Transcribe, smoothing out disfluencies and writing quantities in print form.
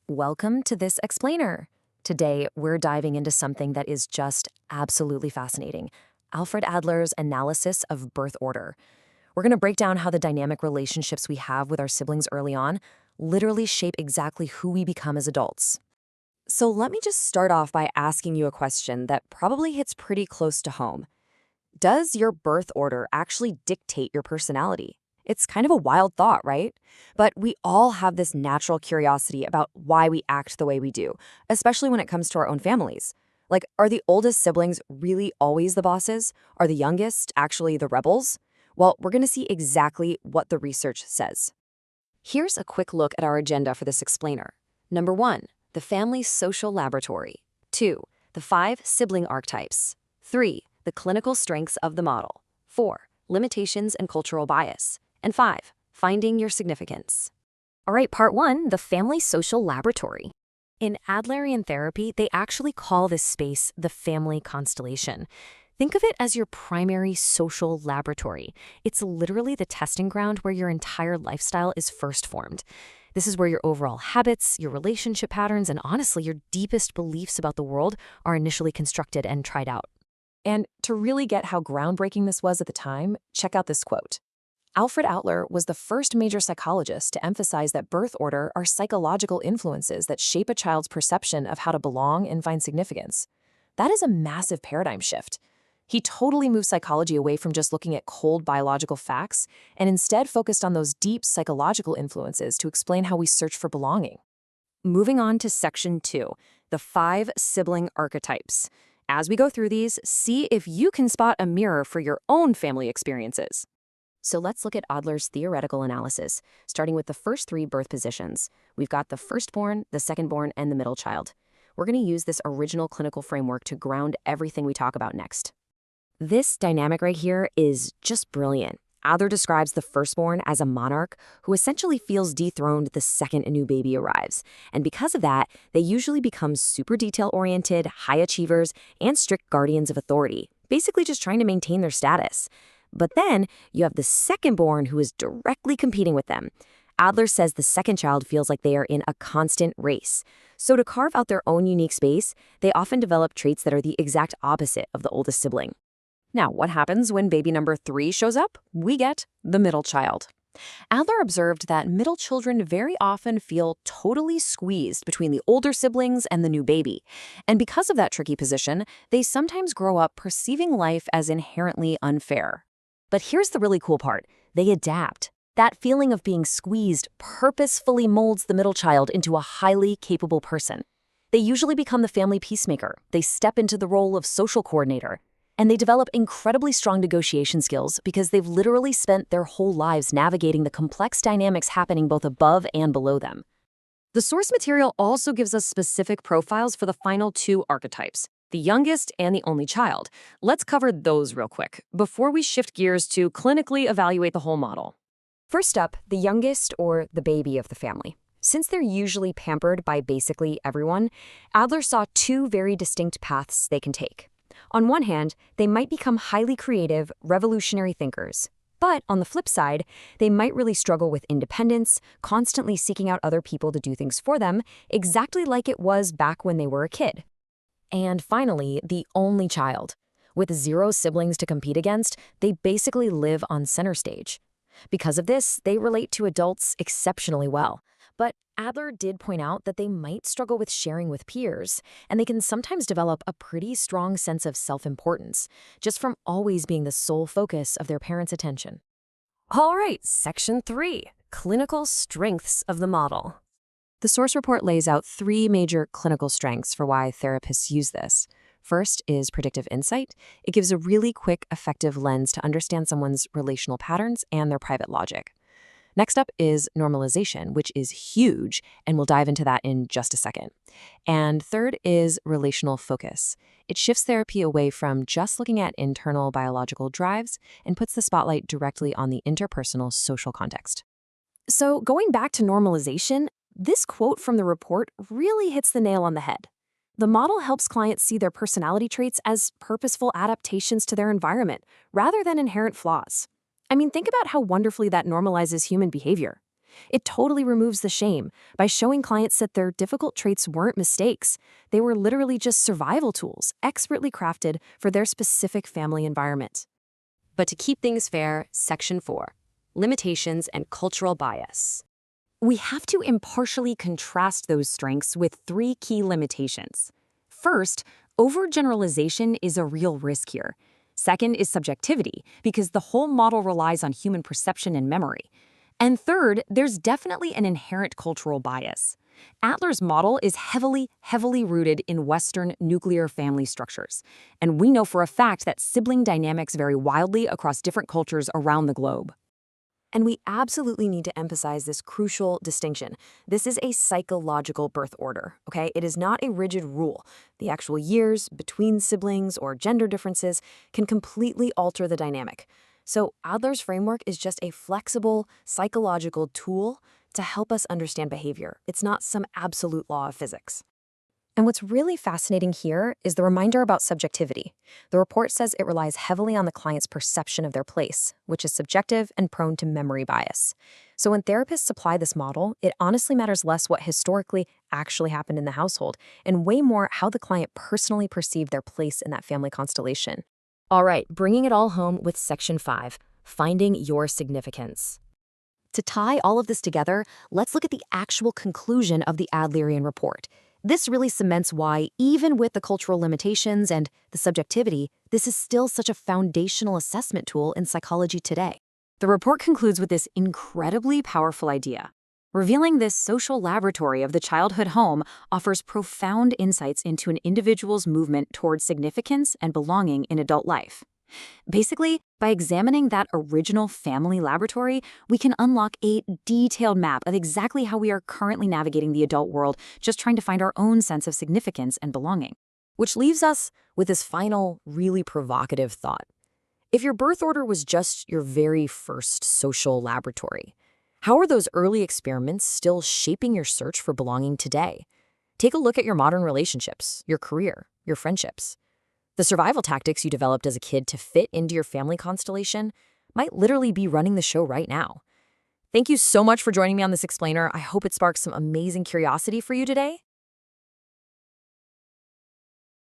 Welcome to this explainer. Today, we're diving into something that is just absolutely fascinating: Alfred Adler's analysis of birth order. We're going to break down how the dynamic relationships we have with our siblings early on literally shape exactly who we become as adults. So let me just start off by asking you a question that probably hits pretty close to home. Does your birth order actually dictate your personality? It's kind of a wild thought, right? But we all have this natural curiosity about why we act the way we do, especially when it comes to our own families. Like, are the oldest siblings really always the bosses? Are the youngest actually the rebels? Well, we're going to see exactly what the research says. Here's a quick look at our agenda for this explainer. Number 1, the family social laboratory. 2, the 5 sibling archetypes. 3, the clinical strengths of the model. 4, limitations and cultural bias. And 5, finding your significance. All right, part 1, the family social laboratory. In Adlerian therapy, they actually call this space the family constellation. Think of it as your primary social laboratory. It's literally the testing ground where your entire lifestyle is first formed. This is where your overall habits, your relationship patterns, and honestly, your deepest beliefs about the world are initially constructed and tried out. And to really get how groundbreaking this was at the time, check out this quote. Alfred Adler was the first major psychologist to emphasize that birth order are psychological influences that shape a child's perception of how to belong and find significance. That is a massive paradigm shift. He totally moved psychology away from just looking at cold biological facts and instead focused on those deep psychological influences to explain how we search for belonging. Moving on to section 2, the 5 sibling archetypes. As we go through these, see if you can spot a mirror for your own family experiences. So let's look at Adler's theoretical analysis, starting with the first 3 birth positions. We've got the firstborn, the secondborn, and the middle child. We're going to use this original clinical framework to ground everything we talk about next. This dynamic right here is just brilliant. Adler describes the firstborn as a monarch who essentially feels dethroned the second a new baby arrives. And because of that, they usually become super detail-oriented, high achievers, and strict guardians of authority, basically just trying to maintain their status. But then you have the secondborn who is directly competing with them. Adler says the second child feels like they are in a constant race. So to carve out their own unique space, they often develop traits that are the exact opposite of the oldest sibling. Now, what happens when baby number 3 shows up? We get the middle child. Adler observed that middle children very often feel totally squeezed between the older siblings and the new baby. And because of that tricky position, they sometimes grow up perceiving life as inherently unfair. But here's the really cool part. They adapt. That feeling of being squeezed purposefully molds the middle child into a highly capable person. They usually become the family peacemaker. They step into the role of social coordinator. And they develop incredibly strong negotiation skills because they've literally spent their whole lives navigating the complex dynamics happening both above and below them. The source material also gives us specific profiles for the final 2 archetypes, the youngest and the only child. Let's cover those real quick before we shift gears to clinically evaluate the whole model. First up, the youngest, or the baby of the family. Since they're usually pampered by basically everyone, Adler saw 2 very distinct paths they can take. On one hand, they might become highly creative, revolutionary thinkers. But on the flip side, they might really struggle with independence, constantly seeking out other people to do things for them, exactly like it was back when they were a kid. And finally, the only child. With 0 siblings to compete against, they basically live on center stage. Because of this, they relate to adults exceptionally well. But Adler did point out that they might struggle with sharing with peers, and they can sometimes develop a pretty strong sense of self-importance, just from always being the sole focus of their parents' attention. All right, section 3, clinical strengths of the model. The source report lays out 3 major clinical strengths for why therapists use this. First is predictive insight. It gives a really quick, effective lens to understand someone's relational patterns and their private logic. Next up is normalization, which is huge, and we'll dive into that in just a second. And third is relational focus. It shifts therapy away from just looking at internal biological drives and puts the spotlight directly on the interpersonal social context. So going back to normalization, this quote from the report really hits the nail on the head. The model helps clients see their personality traits as purposeful adaptations to their environment, rather than inherent flaws. I mean, think about how wonderfully that normalizes human behavior. It totally removes the shame by showing clients that their difficult traits weren't mistakes. They were literally just survival tools, expertly crafted for their specific family environment. But to keep things fair, Section 4, limitations and cultural bias. We have to impartially contrast those strengths with 3 key limitations. First, overgeneralization is a real risk here. Second is subjectivity, because the whole model relies on human perception and memory. And third, there's definitely an inherent cultural bias. Adler's model is heavily rooted in Western nuclear family structures. And we know for a fact that sibling dynamics vary wildly across different cultures around the globe. And we absolutely need to emphasize this crucial distinction. This is a psychological birth order, okay? It is not a rigid rule. The actual years between siblings or gender differences can completely alter the dynamic. So Adler's framework is just a flexible psychological tool to help us understand behavior. It's not some absolute law of physics. And what's really fascinating here is the reminder about subjectivity. The report says it relies heavily on the client's perception of their place, which is subjective and prone to memory bias. So when therapists apply this model, it honestly matters less what historically actually happened in the household, and way more how the client personally perceived their place in that family constellation. All right, bringing it all home with Section 5, finding your significance. To tie all of this together, let's look at the actual conclusion of the Adlerian report. This really cements why, even with the cultural limitations and the subjectivity, this is still such a foundational assessment tool in psychology today. The report concludes with this incredibly powerful idea. Revealing this social laboratory of the childhood home offers profound insights into an individual's movement towards significance and belonging in adult life. Basically, by examining that original family laboratory, we can unlock a detailed map of exactly how we are currently navigating the adult world, just trying to find our own sense of significance and belonging. Which leaves us with this final, really provocative thought. If your birth order was just your very first social laboratory, how are those early experiments still shaping your search for belonging today? Take a look at your modern relationships, your career, your friendships. The survival tactics you developed as a kid to fit into your family constellation might literally be running the show right now. Thank you so much for joining me on this explainer. I hope it sparks some amazing curiosity for you today.